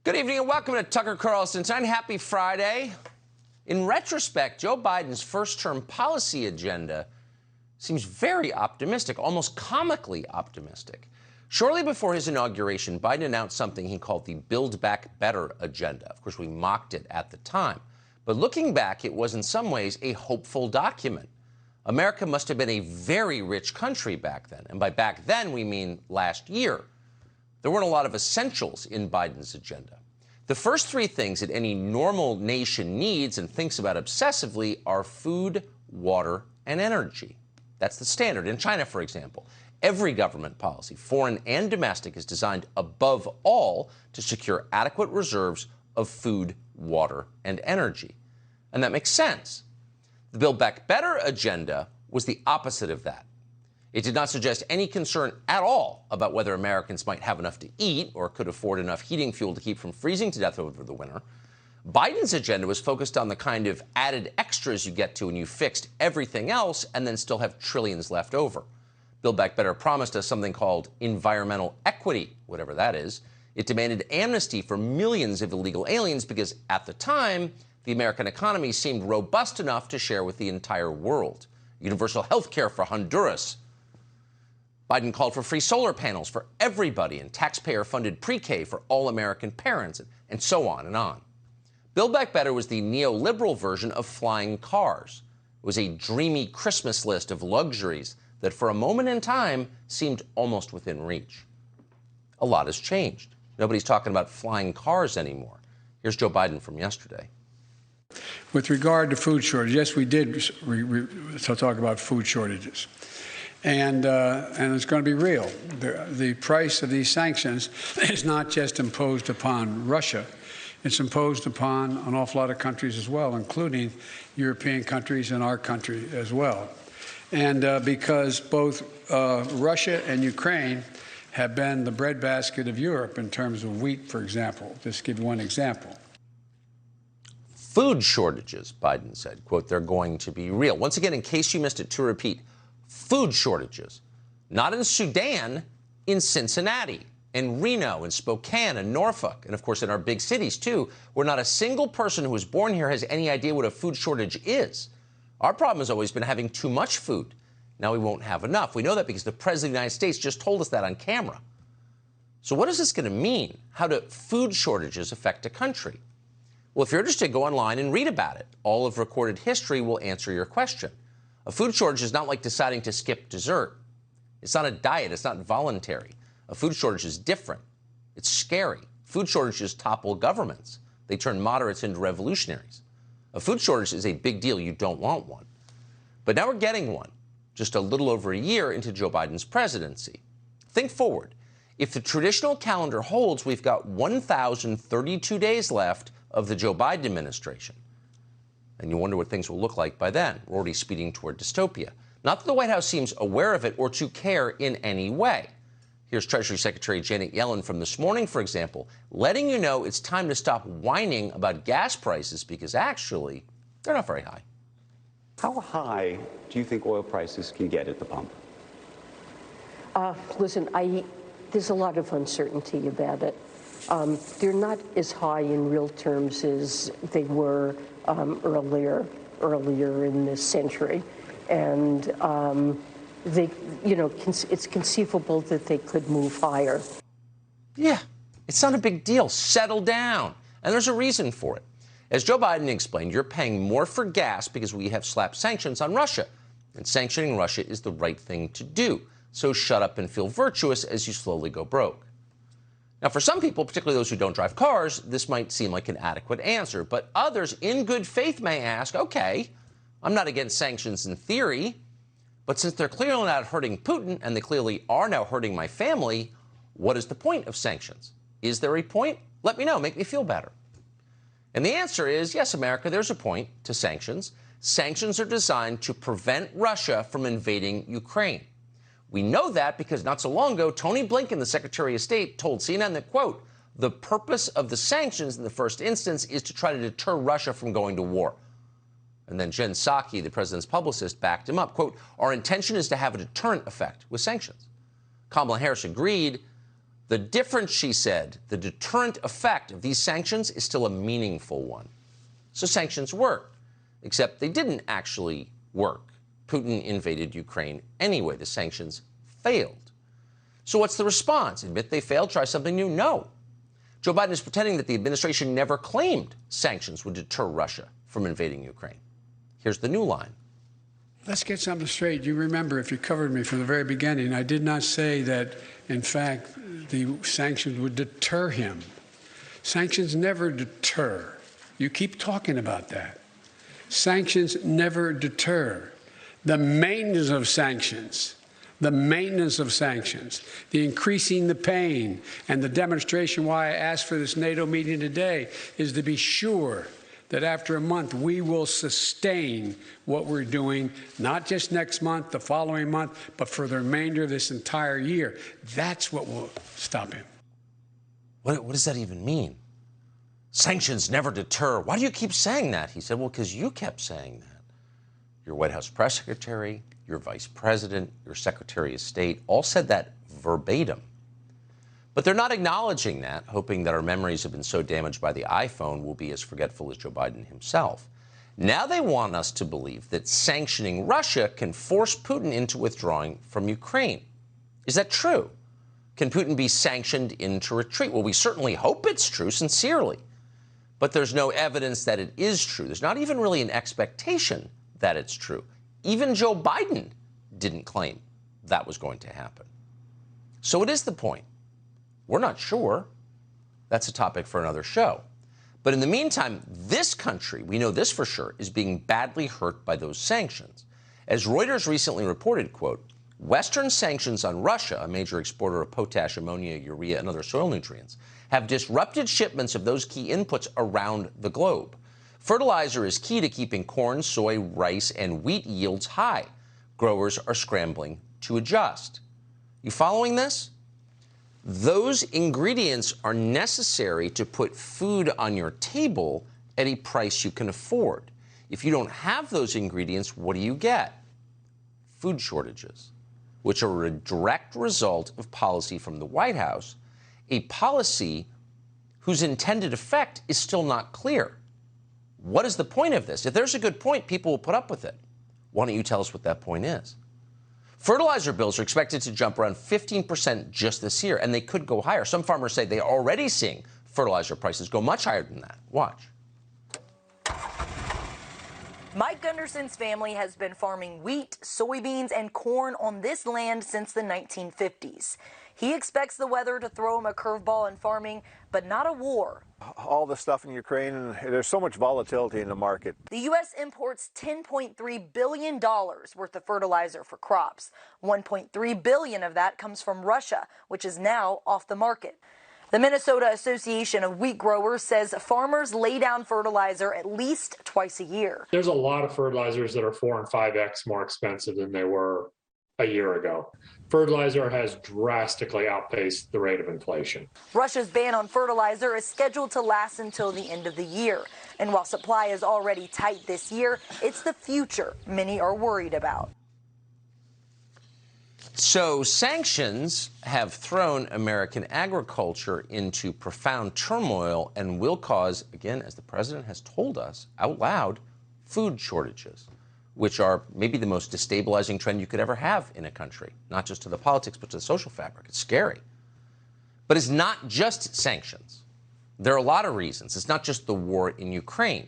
Good evening and welcome to Tucker Carlson Tonight. Happy Friday. In retrospect, Joe Biden's first-term policy agenda seems very optimistic, almost comically optimistic. Shortly before his inauguration, Biden announced something he called the Build Back Better agenda. Of course, we mocked it at the time. But looking back, it was in some ways a hopeful document. America must have been a very rich country back then. And by back then, we mean last year. There weren't a lot of essentials in Biden's agenda. The first three things that any normal nation needs and thinks about obsessively are food, water, and energy. That's the standard. In China, for example, every government policy, foreign and domestic, is designed above all to secure adequate reserves of food, water, and energy. And that makes sense. The Build Back Better agenda was the opposite of that. It did not suggest any concern at all about whether Americans might have enough to eat or could afford enough heating fuel to keep from freezing to death over the winter. Biden's agenda was focused on the kind of added extras you get to when you fixed everything else and then still have trillions left over. Build Back Better promised us something called environmental equity, whatever that is. It demanded amnesty for millions of illegal aliens because, at the time, the American economy seemed robust enough to share with the entire world. Universal health care for Honduras. Biden called for free solar panels for everybody and taxpayer-funded pre-K for all American parents, and so on and on. Build Back Better was the neoliberal version of flying cars. It was a dreamy Christmas list of luxuries that for a moment in time seemed almost within reach. A lot has changed. Nobody's talking about flying cars anymore. Here's Joe Biden from yesterday. With regard to food shortage, yes, we did talk about food shortages. And it's going to be real. The price of these sanctions is not just imposed upon Russia. It's imposed upon an awful lot of countries as well, including European countries and our country as well. And because both Russia and Ukraine have been the breadbasket of Europe in terms of wheat, for example. Just to give you one example. Food shortages, Biden said, quote, they're going to be real. Once again, in case you missed it, to repeat, food shortages, not in Sudan, in Cincinnati, in Reno, in Spokane, and Norfolk, and of course in our big cities too, where not a single person who was born here has any idea what a food shortage is. Our problem has always been having too much food. Now we won't have enough. We know that because the President of the United States just told us that on camera. So what is this going to mean? How do food shortages affect a country? Well, if you're interested, go online and read about it. All of recorded history will answer your question. A food shortage is not like deciding to skip dessert. It's not a diet. It's not voluntary. A food shortage is different. It's scary. Food shortages topple governments. They turn moderates into revolutionaries. A food shortage is a big deal. You don't want one. But now we're getting one, just a little over a year into Joe Biden's presidency. Think forward. If the traditional calendar holds, we've got 1,032 days left of the Joe Biden administration. And you wonder what things will look like by then. We're already speeding toward dystopia. Not that the White House seems aware of it or to care in any way. Here's Treasury Secretary Janet Yellen from this morning, for example, letting you know it's time to stop whining about gas prices because actually, they're not very high. How high do you think oil prices can get at the pump? Listen, there's a lot of uncertainty about it. They're not as high in real terms as they were earlier in this century, and it's conceivable that they could move higher. Yeah, it's not a big deal. Settle down, and there's a reason for it. As Joe Biden explained, you're paying more for gas because we have slapped sanctions on Russia, and sanctioning Russia is the right thing to do. So shut up and feel virtuous as you slowly go broke. Now, for some people, particularly those who don't drive cars, this might seem like an adequate answer. But others, in good faith, may ask, okay, I'm not against sanctions in theory, but since they're clearly not hurting Putin, and they clearly are now hurting my family, what is the point of sanctions? Is there a point? Let me know. Make me feel better. And the answer is, yes, America, there's a point to sanctions. Sanctions are designed to prevent Russia from invading Ukraine. We know that because not so long ago, Tony Blinken, the Secretary of State, told CNN that, quote, the purpose of the sanctions in the first instance is to try to deter Russia from going to war. And then Jen Psaki, the president's publicist, backed him up. Quote, our intention is to have a deterrent effect with sanctions. Kamala Harris agreed. The difference, she said, the deterrent effect of these sanctions is still a meaningful one. So sanctions work, except they didn't actually work. Putin invaded Ukraine anyway. The sanctions failed. So what's the response? Admit they failed, try something new? No. Joe Biden is pretending that the administration never claimed sanctions would deter Russia from invading Ukraine. Here's the new line. Let's get something straight. You remember, if you covered me from the very beginning, I did not say that, in fact, the sanctions would deter him. Sanctions never deter. You keep talking about that. Sanctions never deter. The maintenance of sanctions, the increasing the pain, and the demonstration why I asked for this NATO meeting today is to be sure that after a month we will sustain what we're doing, not just next month, the following month, but for the remainder of this entire year. That's what will stop him. What does that even mean? Sanctions never deter. Why do you keep saying that? He said, well, because you kept saying that. Your White House press secretary, your vice president, your secretary of state all said that verbatim. But they're not acknowledging that, hoping that our memories have been so damaged by the iPhone we'll be as forgetful as Joe Biden himself. Now they want us to believe that sanctioning Russia can force Putin into withdrawing from Ukraine. Is that true? Can Putin be sanctioned into retreat? Well, we certainly hope it's true, sincerely. But there's no evidence that it is true. There's not even really an expectation that it's true. Even Joe Biden didn't claim that was going to happen. So what is the point? We're not sure. That's a topic for another show. But in the meantime, this country, we know this for sure, is being badly hurt by those sanctions. As Reuters recently reported, quote, Western sanctions on Russia, a major exporter of potash, ammonia, urea, and other soil nutrients, have disrupted shipments of those key inputs around the globe. Fertilizer is key to keeping corn, soy, rice, and wheat yields high. Growers are scrambling to adjust. You following this? Those ingredients are necessary to put food on your table at a price you can afford. If you don't have those ingredients, what do you get? Food shortages, which are a direct result of policy from the White House, a policy whose intended effect is still not clear. What is the point of this? If there's a good point, people will put up with it. Why don't you tell us what that point is? Fertilizer bills are expected to jump around 15% just this year, and they could go higher. Some farmers say they are already seeing fertilizer prices go much higher than that. Watch. Mike Gunderson's family has been farming wheat, soybeans, and corn on this land since the 1950s. He expects the weather to throw him a curveball in farming, but not a war. All the stuff in Ukraine, and there's so much volatility in the market. The U.S. imports $10.3 billion worth of fertilizer for crops. $1.3 billion of that comes from Russia, which is now off the market. The Minnesota Association of Wheat Growers says farmers lay down fertilizer at least twice a year. There's a lot of fertilizers that are 4 and 5x more expensive than they were a year ago. Fertilizer has drastically outpaced the rate of inflation. Russia's ban on fertilizer is scheduled to last until the end of the year. And while supply is already tight this year, it's the future many are worried about. So sanctions have thrown American agriculture into profound turmoil and will cause, again, as the president has told us out loud, food shortages, which are maybe the most destabilizing trend you could ever have in a country, not just to the politics, but to the social fabric. It's scary. But it's not just sanctions. There are a lot of reasons. It's not just the war in Ukraine.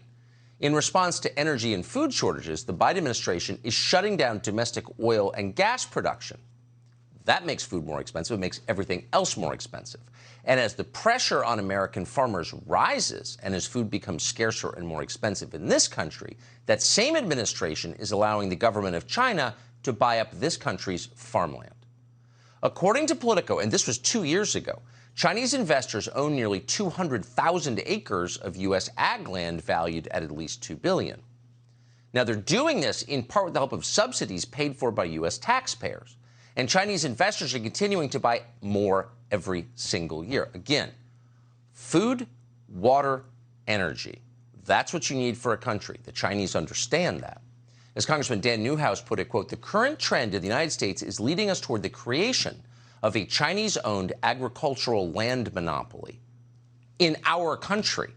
In response to energy and food shortages, the Biden administration is shutting down domestic oil and gas production. That makes food more expensive. It makes everything else more expensive. And as the pressure on American farmers rises and as food becomes scarcer and more expensive in this country, that same administration is allowing the government of China to buy up this country's farmland. According to Politico, and this was 2 years ago, Chinese investors own nearly 200,000 acres of U.S. ag land valued at least $2 billion. Now, they're doing this in part with the help of subsidies paid for by U.S. taxpayers. And Chinese investors are continuing to buy more every single year. Again, food, water, energy. That's what you need for a country. The Chinese understand that. As Congressman Dan Newhouse put it, quote, the current trend in the United States is leading us toward the creation of a Chinese-owned agricultural land monopoly in our country,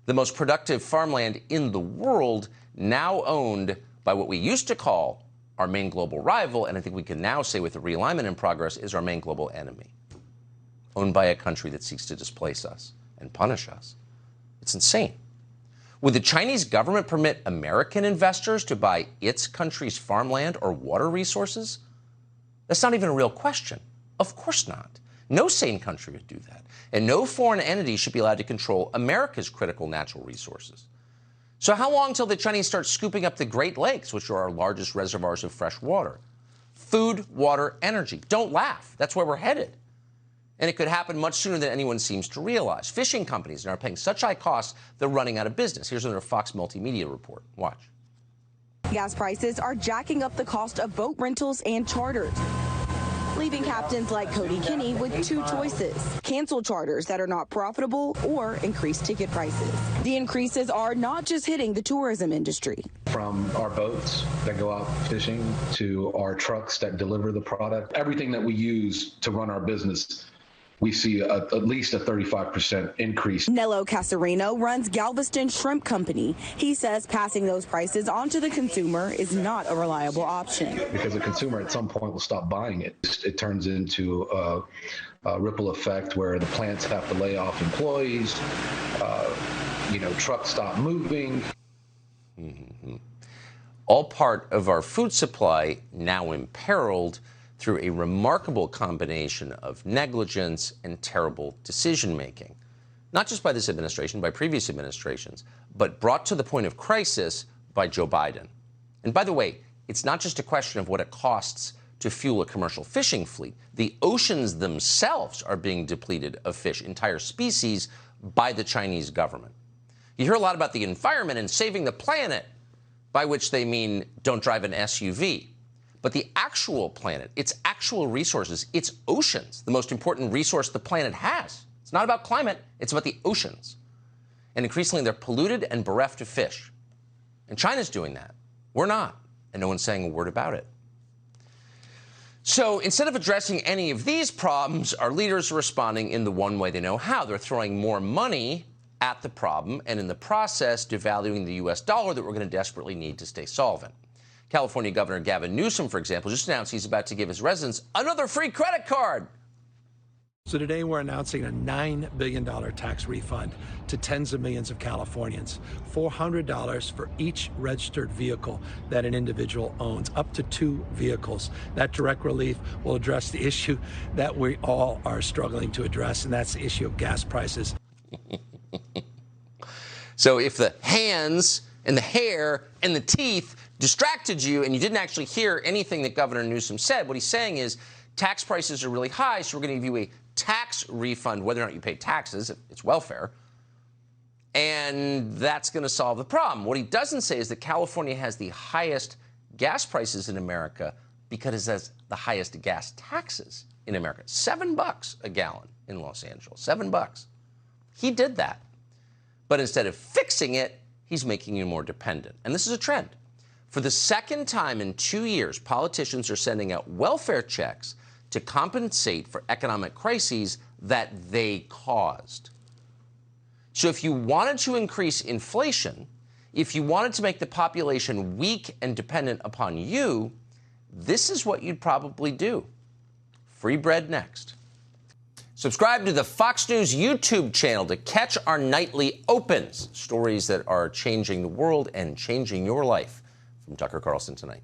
the most productive farmland in the world, now owned by what we used to call our main global rival, and I think we can now say with the realignment in progress is our main global enemy, owned by a country that seeks to displace us and punish us. It's insane. Would the Chinese government permit American investors to buy its country's farmland or water resources? That's not even a real question. Of course not. No sane country would do that. And no foreign entity should be allowed to control America's critical natural resources. So how long till the Chinese start scooping up the Great Lakes, which are our largest reservoirs of fresh water? Food, water, energy. Don't laugh. That's where we're headed. And it could happen much sooner than anyone seems to realize. Fishing companies are paying such high costs, they're running out of business. Here's another Fox Multimedia report. Watch. Gas prices are jacking up the cost of boat rentals and charters, leaving captains like Cody Kinney with two choices: cancel charters that are not profitable or increase ticket prices. The increases are not just hitting the tourism industry. From our boats that go out fishing to our trucks that deliver the product, everything that we use to run our business, we see at least a 35% increase. Nello Casarino runs Galveston Shrimp Company. He says passing those prices on to the consumer is not a reliable option. Because the consumer at some point will stop buying it. It turns into a ripple effect where the plants have to lay off employees, trucks stop moving. Mm-hmm. All part of our food supply now imperiled through a remarkable combination of negligence and terrible decision-making. Not just by this administration, by previous administrations, but brought to the point of crisis by Joe Biden. And by the way, it's not just a question of what it costs to fuel a commercial fishing fleet. The oceans themselves are being depleted of fish, entire species, by the Chinese government. You hear a lot about the environment and saving the planet, by which they mean don't drive an SUV. But the actual planet, its actual resources, its oceans, the most important resource the planet has. It's not about climate, it's about the oceans. And increasingly, they're polluted and bereft of fish. And China's doing that. We're not. And no one's saying a word about it. So instead of addressing any of these problems, our leaders are responding in the one way they know how. They're throwing more money at the problem and in the process devaluing the U.S. dollar that we're going to desperately need to stay solvent. California Governor Gavin Newsom, for example, just announced he's about to give his residents another free credit card. So today we're announcing a $9 billion tax refund to tens of millions of Californians, $400 for each registered vehicle that an individual owns, up to 2 vehicles. That direct relief will address the issue that we all are struggling to address, and that's the issue of gas prices. So if the hands and the hair and the teeth distracted you and you didn't actually hear anything that Governor Newsom said, what he's saying is tax prices are really high, so we're going to give you a tax refund whether or not you pay taxes. It's welfare. And that's going to solve the problem. What he doesn't say is that California has the highest gas prices in America because it has the highest gas taxes in America. $7 a gallon in Los Angeles. $7. He did that. But instead of fixing it, he's making you more dependent. And this is a trend. For the second time in 2 years, politicians are sending out welfare checks to compensate for economic crises that they caused. So if you wanted to increase inflation, if you wanted to make the population weak and dependent upon you, this is what you'd probably do. Free bread next. Subscribe to the Fox News YouTube channel to catch our nightly opens, stories that are changing the world and changing your life. From Tucker Carlson tonight.